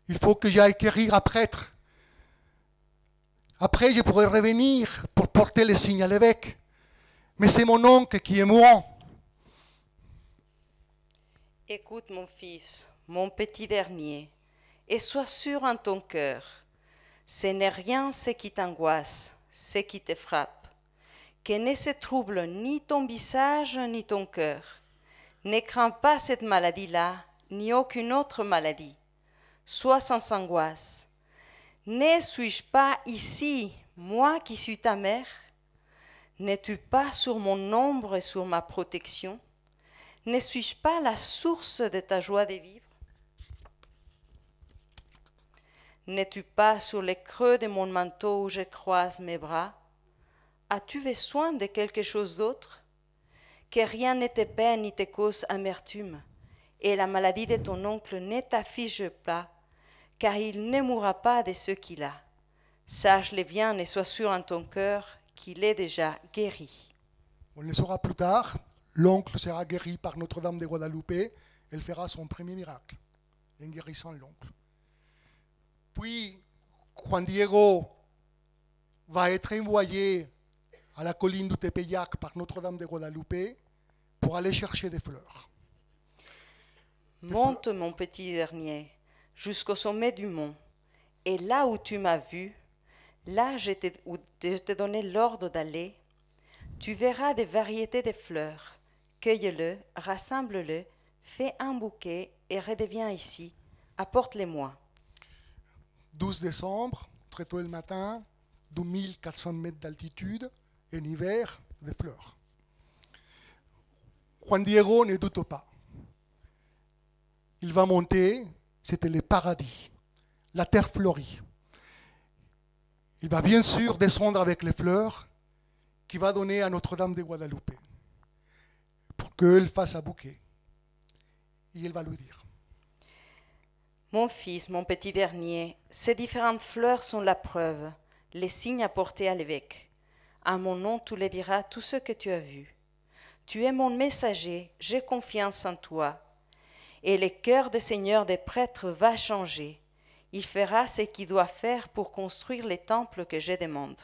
Il faut que j'aille quérir un prêtre. Après, je pourrai revenir pour porter le signe à l'évêque. Mais c'est mon oncle qui est mourant. Écoute mon fils, mon petit dernier, et sois sûr en ton cœur. Ce n'est rien ce qui t'angoisse, ce qui te frappe. Que ne se trouble ni ton visage ni ton cœur. Ne crains pas cette maladie-là, ni aucune autre maladie. Sois sans angoisse. Ne suis-je pas ici, moi qui suis ta mère? N'es-tu pas sur mon ombre et sur ma protection? Ne suis-je pas la source de ta joie de vivre? N'es-tu pas sur les creux de mon manteau où je croise mes bras? As-tu besoin de quelque chose d'autre? Que rien ne te peine ni te cause amertume, et la maladie de ton oncle ne t'afflige pas, car il ne mourra pas de ce qu'il a. Sache-le bien et sois sûr en ton cœur qu'il est déjà guéri. On le saura plus tard. L'oncle sera guéri par Notre-Dame de Guadalupe. Elle fera son premier miracle en guérissant l'oncle. Puis, Juan Diego va être envoyé à la colline du Tepeyac par Notre-Dame de Guadalupe pour aller chercher des fleurs. Monte, mon petit dernier, jusqu'au sommet du mont, et là où tu m'as vu, là où je t'ai donné l'ordre d'aller, tu verras des variétés de fleurs. Cueille-le, rassemble-le, fais un bouquet et redeviens ici. Apporte-les-moi. 12 décembre, très tôt le matin, 2400 mètres d'altitude, en hiver, des fleurs. Juan Diego ne doute pas. Il va monter, c'était le paradis, la terre fleurie. Il va bien sûr descendre avec les fleurs qu'il va donner à Notre-Dame de Guadalupe pour qu'elle fasse un bouquet. Et il va lui dire: Mon fils, mon petit dernier, ces différentes fleurs sont la preuve, les signes apportés à l'évêque. À mon nom, tu le diras tout ce que tu as vu. Tu es mon messager, j'ai confiance en toi. Et le cœur des seigneurs des prêtres va changer. Il fera ce qu'il doit faire pour construire les temples que je demande.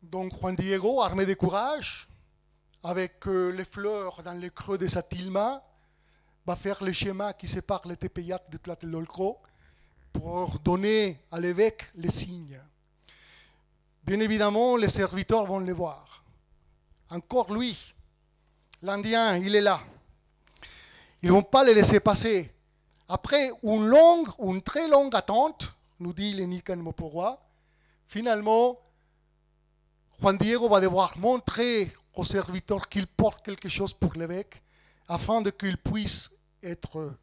Donc Juan Diego, armé de courage, avec les fleurs dans les creux de sa tilma, va faire le schéma qui sépare le Tepeyac de Tlatelolco pour donner à l'évêque les signes. Bien évidemment, les serviteurs vont le voir. Encore lui, l'Indien, il est là. Ils ne vont pas le laisser passer. Après une très longue attente, nous dit le Nican Moporoa, finalement, Juan Diego va devoir montrer aux serviteurs qu'il porte quelque chose pour l'évêque, afin qu'il puisse être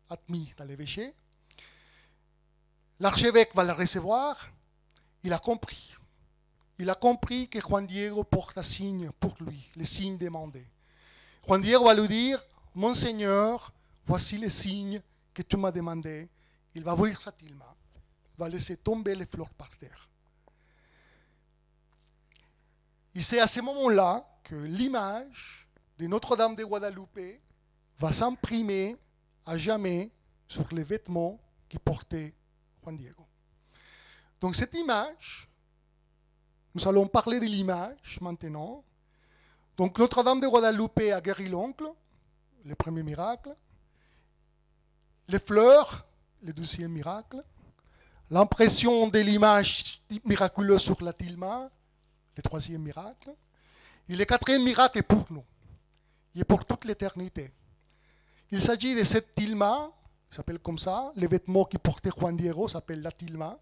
admis dans l'évêché. L'archevêque va le recevoir. Il a compris. Il a compris que Juan Diego porte un signe pour lui, le signe demandé. Juan Diego va lui dire: Monseigneur, voici les signes que tu m'as demandé. Il va ouvrir sa tilma, va laisser tomber les fleurs par terre. Et c'est à ce moment-là que l'image de Notre-Dame de Guadalupe va s'imprimer à jamais sur les vêtements qui portait Juan Diego. Donc cette image, nous allons parler de l'image maintenant. Donc Notre-Dame de Guadalupe a guéri l'oncle, le premier miracle. Les fleurs, le deuxième miracle. L'impression de l'image miraculeuse sur la tilma, le troisième miracle. Et le quatrième miracle est pour nous. Il est pour toute l'éternité. Il s'agit de cette tilma, ça s'appelle comme ça, les vêtements qui portait Juan Diego s'appellent la tilma.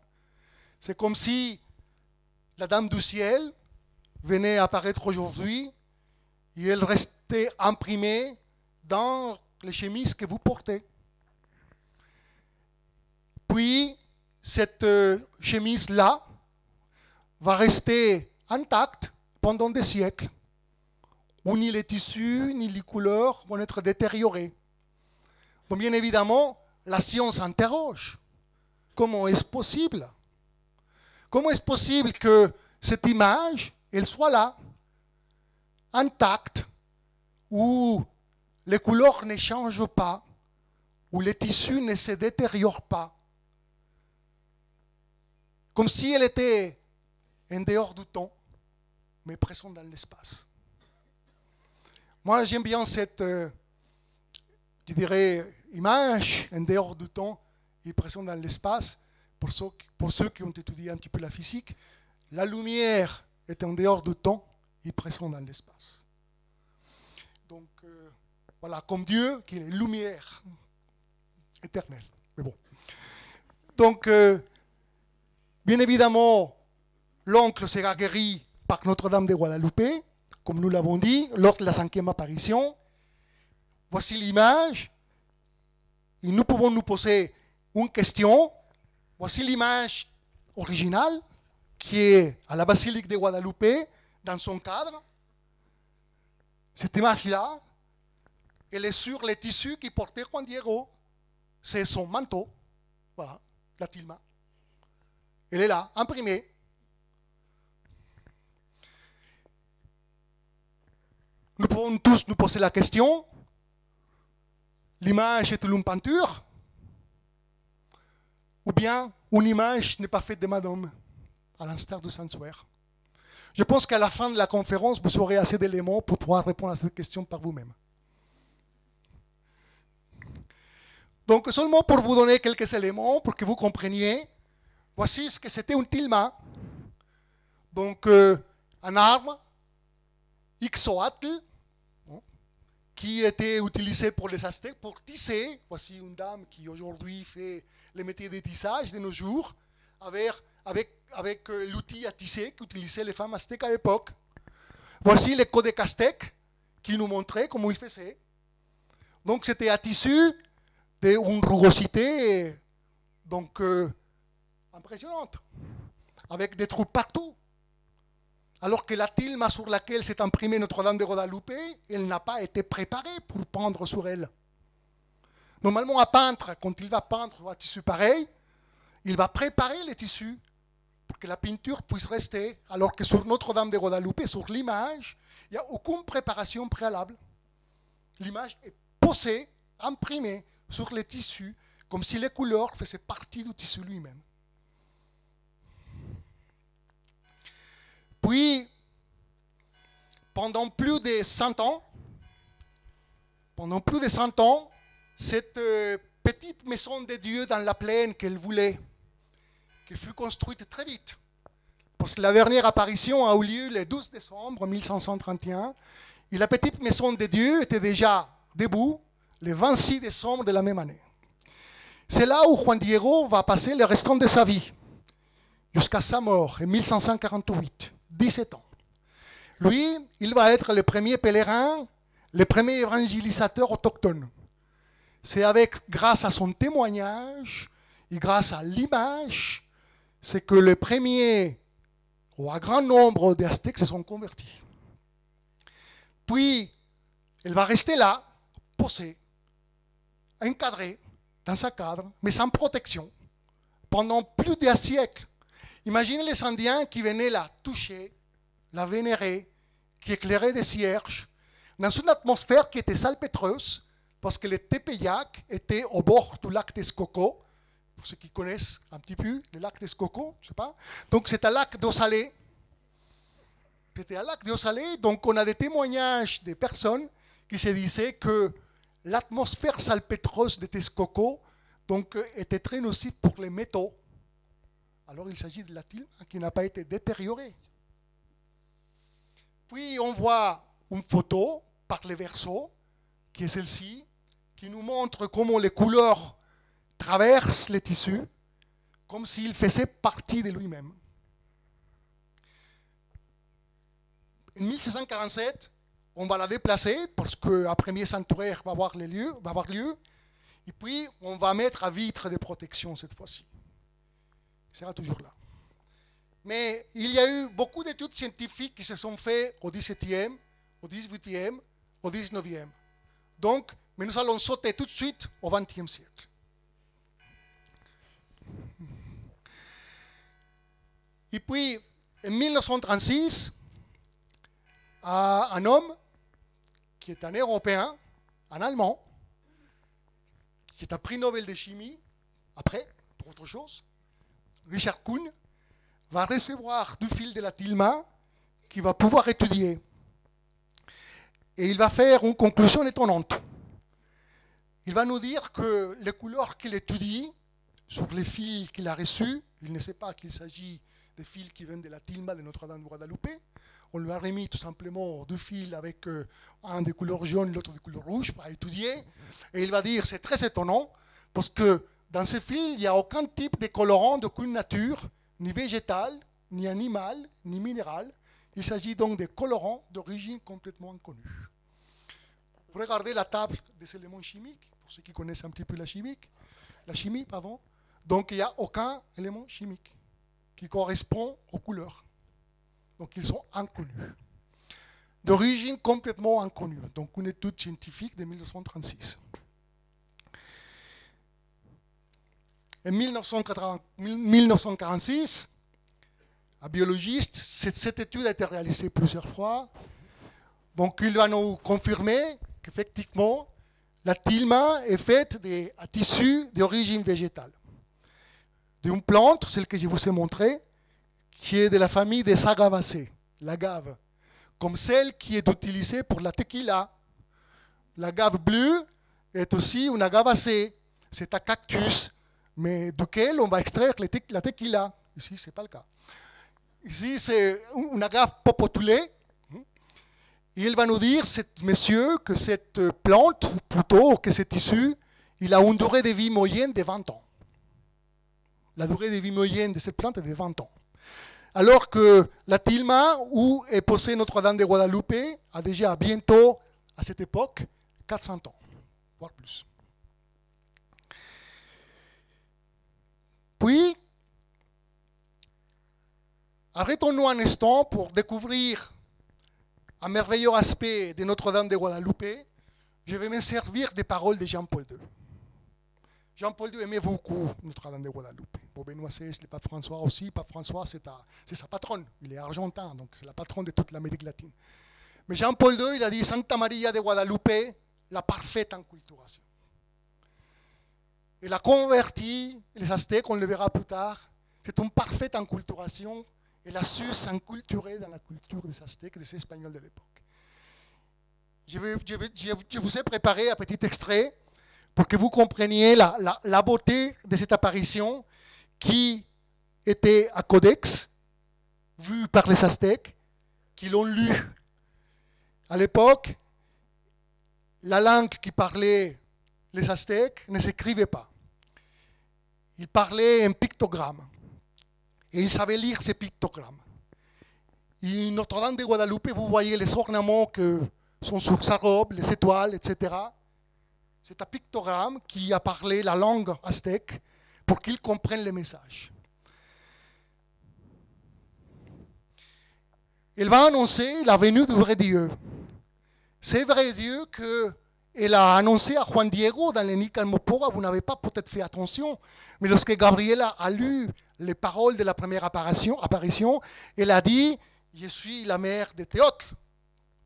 C'est comme si la Dame du Ciel venait apparaître aujourd'hui et elle restait imprimée dans les chemises que vous portez. Puis, cette chemise-là va rester intacte pendant des siècles, où ni les tissus, ni les couleurs vont être détériorés. Donc, bien évidemment, la science interroge. Comment est-ce possible? Comment est-ce possible que cette image, elle soit là, intacte, où les couleurs ne changent pas, où les tissus ne se détériorent pas. Comme si elle était en dehors du temps, mais présente dans l'espace. Moi, j'aime bien cette, je dirais, image en dehors du temps et présente dans l'espace. Pour ceux qui ont étudié un petit peu la physique, la lumière est en dehors du temps et présente dans l'espace. Donc, voilà, comme Dieu, qui est lumière éternelle. Mais bon. Donc, bien évidemment, l'oncle sera guéri par Notre-Dame de Guadalupe, comme nous l'avons dit, lors de la 5e apparition. Voici l'image. Et nous pouvons nous poser une question. Voici l'image originale qui est à la basilique de Guadalupe, dans son cadre. Cette image-là, elle est sur les tissus qui portait Juan Diego. C'est son manteau. Voilà, la tilma. Elle est là, imprimée. Nous pouvons tous nous poser la question, l'image est une peinture, ou bien une image n'est pas faite de madame, à l'instar du Sanctuaire. Je pense qu'à la fin de la conférence, vous aurez assez d'éléments pour pouvoir répondre à cette question par vous-même. Donc, seulement pour vous donner quelques éléments, pour que vous compreniez, voici ce que c'était une tilma. Donc, un arbre, ixoatl, qui était utilisé pour les Aztèques, pour tisser. Voici une dame qui aujourd'hui fait le métier de tissage de nos jours, avec l'outil à tisser qu'utilisaient les femmes aztèques à l'époque. Voici les codex aztèques qui nous montraient comment ils faisaient. Donc c'était un tissu d'une rugosité donc, impressionnante, avec des trous partout. Alors que la tilma sur laquelle s'est imprimée Notre-Dame de Guadalupe, elle n'a pas été préparée pour peindre sur elle. Normalement, un peintre, quand il va peindre un tissu pareil, il va préparer les tissus pour que la peinture puisse rester. Alors que sur Notre-Dame de Guadalupe, sur l'image, il n'y a aucune préparation préalable. L'image est posée, imprimée sur les tissus, comme si les couleurs faisaient partie du tissu lui-même. Puis, pendant plus de 100 ans, cette petite maison de Dieu dans la plaine qu'elle voulait, qui fut construite très vite, parce que la dernière apparition a eu lieu le 12 décembre 1531, et la petite maison de Dieu était déjà debout le 26 décembre de la même année. C'est là où Juan Diego va passer le restant de sa vie, jusqu'à sa mort en 1548. 17 ans. Lui, il va être le premier pèlerin, le premier évangélisateur autochtone. C'est grâce à son témoignage et grâce à l'image, c'est que les premiers, ou un grand nombre d'Aztèques se sont convertis. Puis, elle va rester là, posée, encadrée, dans sa cadre, mais sans protection, pendant plus d'un siècle. Imaginez les Indiens qui venaient la toucher, la vénérer, qui éclairaient des cierges, dans une atmosphère qui était salpêtreuse, parce que le Tepeyac était au bord du lac Texcoco. Pour ceux qui connaissent un petit peu le lac Texcoco, je ne sais pas. Donc c'est un lac d'eau salée. C'était un lac d'eau salée, donc on a des témoignages des personnes qui se disaient que l'atmosphère salpêtreuse de Texcoco donc, était très nocive pour les métaux. Alors il s'agit de la tilma qui n'a pas été détériorée. Puis on voit une photo par les versos, qui est celle-ci, qui nous montre comment les couleurs traversent les tissus, comme s'ils faisaient partie de lui-même. En 1647, on va la déplacer, parce qu'un premier sanctuaire va avoir lieu, et puis on va mettre un vitre de protection cette fois-ci. Il sera toujours là. Mais il y a eu beaucoup d'études scientifiques qui se sont faites au XVIIe, au XVIIIe, au XIXe. Donc, mais nous allons sauter tout de suite au XXe siècle. Et puis, en 1936, un homme qui est un Européen, un Allemand, qui est un prix Nobel de chimie, après, pour autre chose, Richard Kuhn, va recevoir du fil de la tilma qu'il va pouvoir étudier. Et il va faire une conclusion étonnante. Il va nous dire que les couleurs qu'il étudie sur les fils qu'il a reçus, il ne sait pas qu'il s'agit des fils qui viennent de la tilma de Notre-Dame de Guadalupe. On lui a remis tout simplement deux fils avec un de couleur jaune, l'autre de couleur rouge pour étudier. Et il va dire, c'est très étonnant, parce que dans ces fils, il n'y a aucun type de colorant d'aucune nature, ni végétal, ni animal, ni minéral. Il s'agit donc de colorants d'origine complètement inconnue. Vous regardez la table des éléments chimiques, pour ceux qui connaissent un petit peu la chimie, donc il n'y a aucun élément chimique qui correspond aux couleurs. Donc ils sont inconnus. D'origine complètement inconnue. Donc une étude scientifique de 1936. En 1946, un biologiste, cette étude a été réalisée plusieurs fois. Donc il va nous confirmer qu'effectivement, la tilma est faite de tissus d'origine végétale. D'une plante, celle que je vous ai montrée, qui est de la famille des Agavacées, l'agave, comme celle qui est utilisée pour la tequila. L'agave bleue est aussi une agavacée. C'est un cactus, mais duquel on va extraire la tequila. Ici, ce n'est pas le cas. Ici, c'est une agave popotulée. Et il va nous dire, monsieur, que cette plante, plutôt que ce tissu, il a une durée de vie moyenne de 20 ans. La durée de vie moyenne de cette plante est de 20 ans. Alors que la tilma, où est posée Notre-Dame de Guadalupe, a déjà bientôt, à cette époque, 400 ans, voire plus. Puis, arrêtons-nous un instant pour découvrir un merveilleux aspect de Notre-Dame de Guadalupe. Je vais me servir des paroles de Jean-Paul II. Jean-Paul II aimait beaucoup Notre-Dame de Guadalupe. Bon, Benoît XVI, le pape François aussi. Pape François, c'est sa patronne. Il est argentin, donc c'est la patronne de toute l'Amérique latine. Mais Jean-Paul II, il a dit Santa Maria de Guadalupe, la parfaite enculturation. Il a converti les Aztèques, on le verra plus tard. C'est une parfaite enculturation. Elle a su s'enculturer dans la culture des Aztèques et des Espagnols de l'époque. Je vous ai préparé un petit extrait pour que vous compreniez la beauté de cette apparition qui était un codex vu par les Aztèques, qui l'ont lu. À l'époque, la langue qui parlait les Aztèques ne s'écrivait pas. Ils parlaient un pictogramme. Et ils savaient lire ces pictogrammes. Et Notre-Dame de Guadalupe, vous voyez les ornements que sont sur sa robe, les étoiles, etc. C'est un pictogramme qui a parlé la langue aztèque pour qu'ils comprennent les messages. Il va annoncer la venue du vrai Dieu. C'est vrai Dieu qu'elle a annoncé à Juan Diego dans les Nicalmopora. Vous n'avez pas peut-être fait attention, mais lorsque Gabriela a lu les paroles de la première apparition, elle a dit « Je suis la mère de Théocle,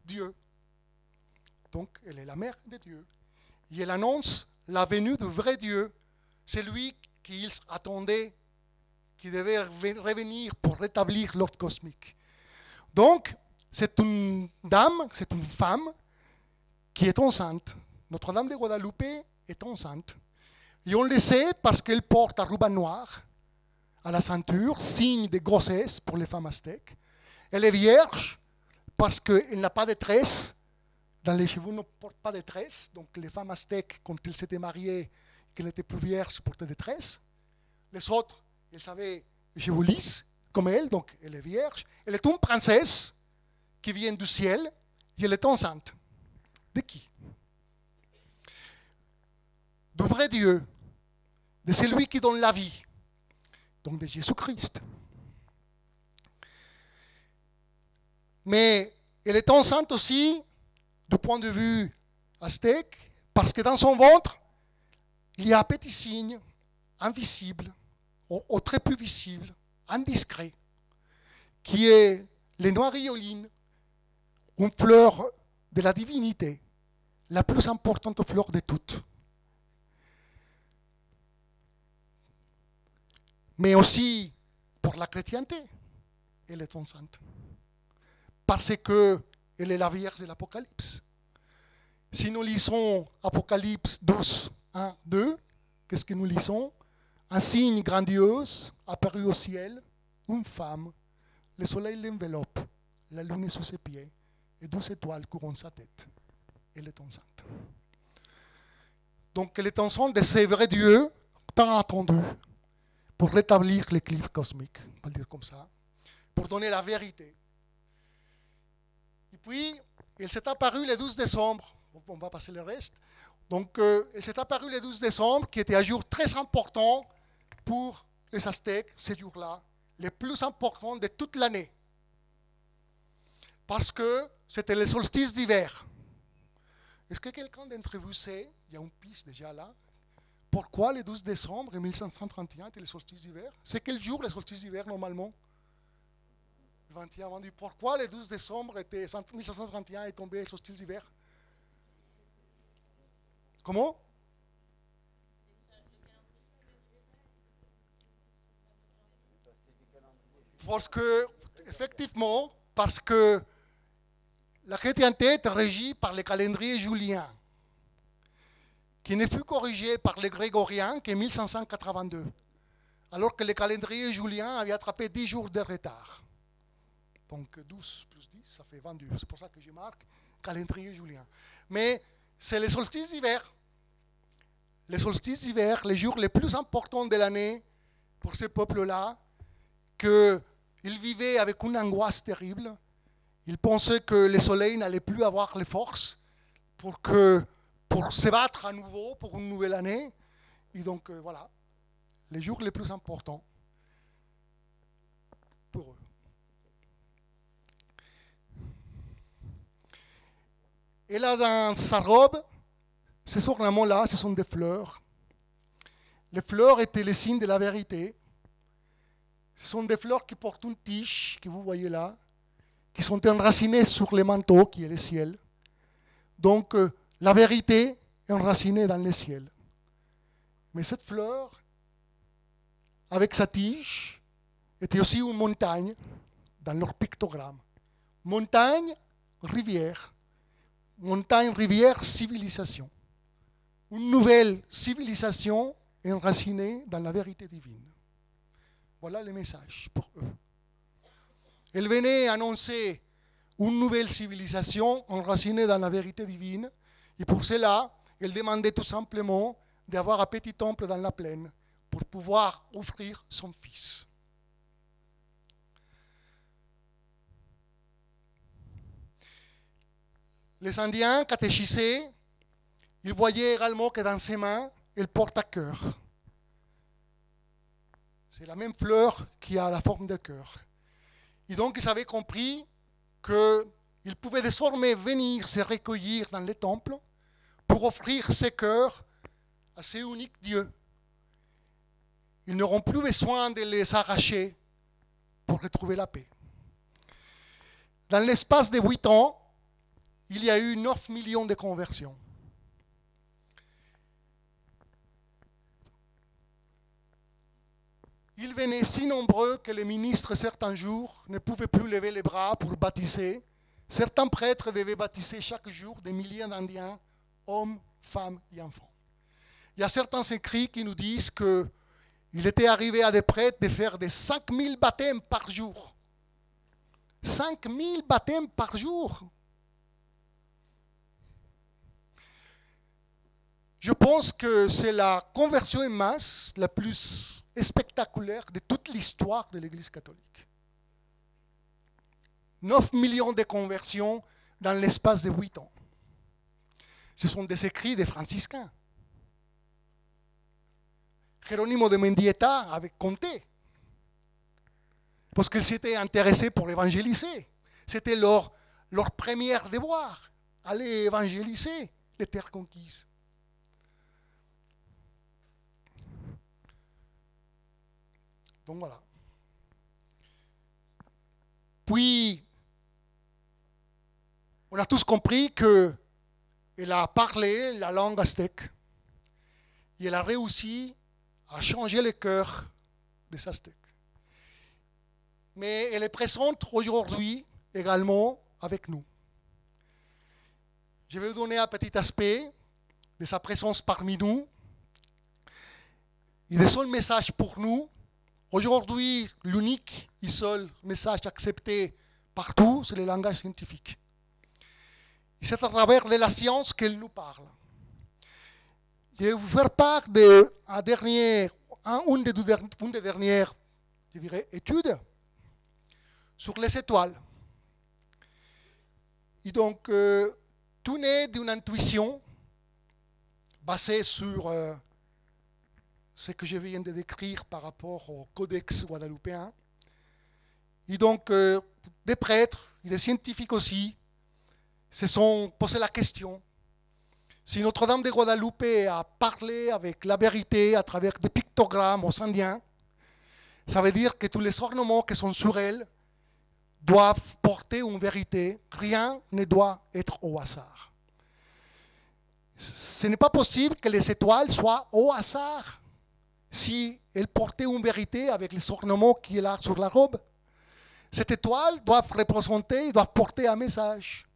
Dieu ». Donc, elle est la mère de Dieu. Et elle annonce la venue du vrai Dieu, celui qu'ils attendaient, qui devait revenir pour rétablir l'ordre cosmique. Donc, c'est une dame, c'est une femme qui est enceinte. Notre-Dame de Guadalupe est enceinte. Et on le sait parce qu'elle porte un ruban noir à la ceinture, signe de grossesse pour les femmes aztèques. Elle est vierge parce qu'elle n'a pas de tresse. Dans les cheveux, ne portent pas de tresses. Donc les femmes aztèques, quand elles s'étaient mariées, qu'elles n'étaient plus vierges, portaient des tresses. Les autres, elles avaient les cheveux lisses, comme elle, donc elle est vierge. Elle est une princesse qui vient du ciel et elle est enceinte. De qui? Du vrai Dieu, de celui qui donne la vie, donc de Jésus-Christ. Mais elle est enceinte aussi du point de vue aztèque, parce que dans son ventre, il y a un petit signe invisible, ou très peu visible, indiscret, qui est le noirioline, une fleur de la divinité, la plus importante fleur de toutes. mais aussi pour la chrétienté. Elle est enceinte. Parce qu'elle est la Vierge de l'Apocalypse. Si nous lisons Apocalypse 12, 1, 2, qu'est-ce que nous lisons? Un signe grandiose apparu au ciel, une femme, le soleil l'enveloppe, la lune est sous ses pieds, et 12 étoiles couronnent sa tête. Elle est enceinte. Donc elle est enceinte de ce vrai Dieu, tant attendu, pour rétablir l'équilibre cosmique, on va le dire comme ça, pour donner la vérité. Et puis, elle s'est apparue le 12 décembre, on va passer le reste. Donc, elle s'est apparue le 12 décembre, qui était un jour très important pour les Aztèques, ce jour-là, le plus important de toute l'année. Parce que c'était le solstice d'hiver. Est-ce que quelqu'un d'entre vous sait, il y a une piste déjà là, pourquoi le 12 décembre 1531 était le solstice d'hiver? C'est quel jour le solstice d'hiver normalement? Le 21 vendu. Pourquoi le 12 décembre 1531 est tombé le solstice d'hiver? Comment? Parce que, effectivement, parce que la chrétienté est régie par le calendrier julien, qui ne fut corrigé par les grégoriens qu'en 1582, alors que le calendrier julien avait attrapé 10 jours de retard. Donc 12 plus 10, ça fait 22. C'est pour ça que je marque calendrier julien. Mais c'est le solstice d'hiver. Le solstice d'hiver, les jours les plus importants de l'année pour ces peuples-là, qu'ils vivaient avec une angoisse terrible. Ils pensaient que le soleil n'allait plus avoir les forces pour se battre à nouveau pour une nouvelle année. Et donc voilà, les jours les plus importants pour eux. Et là, dans sa robe, ces ornements-là, ce sont des fleurs. Les fleurs étaient les signes de la vérité. Ce sont des fleurs qui portent une tige, que vous voyez là, qui sont enracinées sur le manteau, qui est le ciel. Donc, la vérité est enracinée dans le ciel. Mais cette fleur, avec sa tige, était aussi une montagne dans leur pictogramme. Montagne, rivière. Montagne, rivière, civilisation. Une nouvelle civilisation enracinée dans la vérité divine. Voilà le message pour eux. Elle venait annoncer une nouvelle civilisation enracinée dans la vérité divine. Et pour cela, elle demandait tout simplement d'avoir un petit temple dans la plaine pour pouvoir offrir son fils. Les Indiens catéchisés, ils voyaient également que dans ses mains, elle porte un cœur. C'est la même fleur qui a la forme de cœur. Et donc, ils avaient compris qu'ils pouvaient désormais venir se recueillir dans les temples pour offrir ces cœurs à ce unique Dieu. Ils n'auront plus besoin de les arracher pour retrouver la paix. Dans l'espace de 8 ans, il y a eu 9 millions de conversions. Ils venaient si nombreux que les ministres, certains jours, ne pouvaient plus lever les bras pour baptiser. Certains prêtres devaient baptiser chaque jour des milliers d'Indiens, hommes, femmes et enfants. Il y a certains écrits qui nous disent qu'il était arrivé à des prêtres de faire des 5000 baptêmes par jour. 5000 baptêmes par jour. Je pense que c'est la conversion en masse la plus spectaculaire de toute l'histoire de l'Église catholique. 9 millions de conversions dans l'espace de 8 ans. Ce sont des écrits des franciscains. Geronimo de Mendieta avait compté, parce qu'ils s'étaient intéressés pour évangéliser. C'était leur premier devoir, aller évangéliser les terres conquises. Donc voilà. Puis, on a tous compris qu'elle a parlé la langue aztèque et elle a réussi à changer le cœur des Aztèques. Mais elle est présente aujourd'hui également avec nous. Je vais vous donner un petit aspect de sa présence parmi nous. Et le seul message pour nous, aujourd'hui, l'unique et seul message accepté partout, c'est le langage scientifique. Et c'est à travers de la science qu'elle nous parle. Je vais vous faire part une des dernières, je dirais, études sur les étoiles. Et donc, tout naît d'une intuition basée sur ce que je viens de décrire par rapport au codex guadeloupéen. Et donc, des prêtres et des scientifiques aussi se sont posé la question si Notre-Dame de Guadeloupe a parlé avec la vérité à travers des pictogrammes aux Indiens. Ça veut dire que tous les ornements qui sont sur elle doivent porter une vérité. Rien ne doit être au hasard. Ce n'est pas possible que les étoiles soient au hasard si elles portaient une vérité avec les ornements qu'il y a sur la robe. Cette étoile doit représenter, doit porter un message.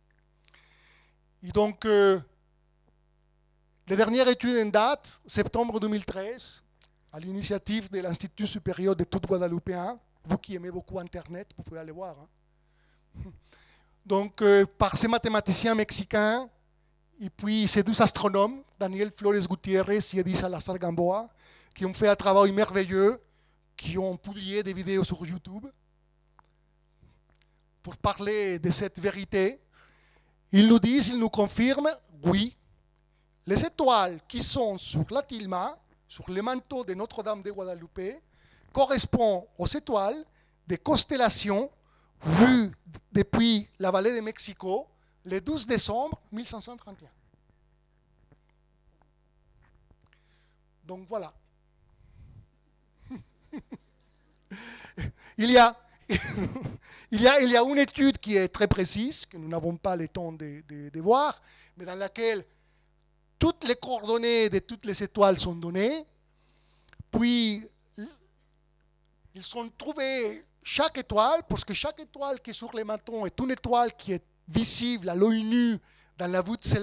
Et donc, la dernière étude en date, septembre 2013, à l'initiative de l'Institut supérieur d'études guadeloupéen, vous qui aimez beaucoup Internet, vous pouvez aller voir. Hein. Donc, par ces mathématiciens mexicains, et puis ces deux astronomes, Daniel Flores Gutiérrez et Edith Salazar Gamboa, qui ont fait un travail merveilleux, qui ont publié des vidéos sur YouTube pour parler de cette vérité. Ils nous disent, ils nous confirment, oui, les étoiles qui sont sur la tilma, sur le manteau de Notre-Dame de Guadeloupe, correspondent aux étoiles des constellations vues depuis la vallée de Mexico le 12 décembre 1531. Donc voilà. Il y a une étude qui est très précise, que nous n'avons pas le temps de voir, mais dans laquelle toutes les coordonnées de toutes les étoiles sont données, puis ils ont trouvé chaque étoile, parce que chaque étoile qui est sur les manteaux est une étoile qui est visible à l'œil nu dans la voûte céleste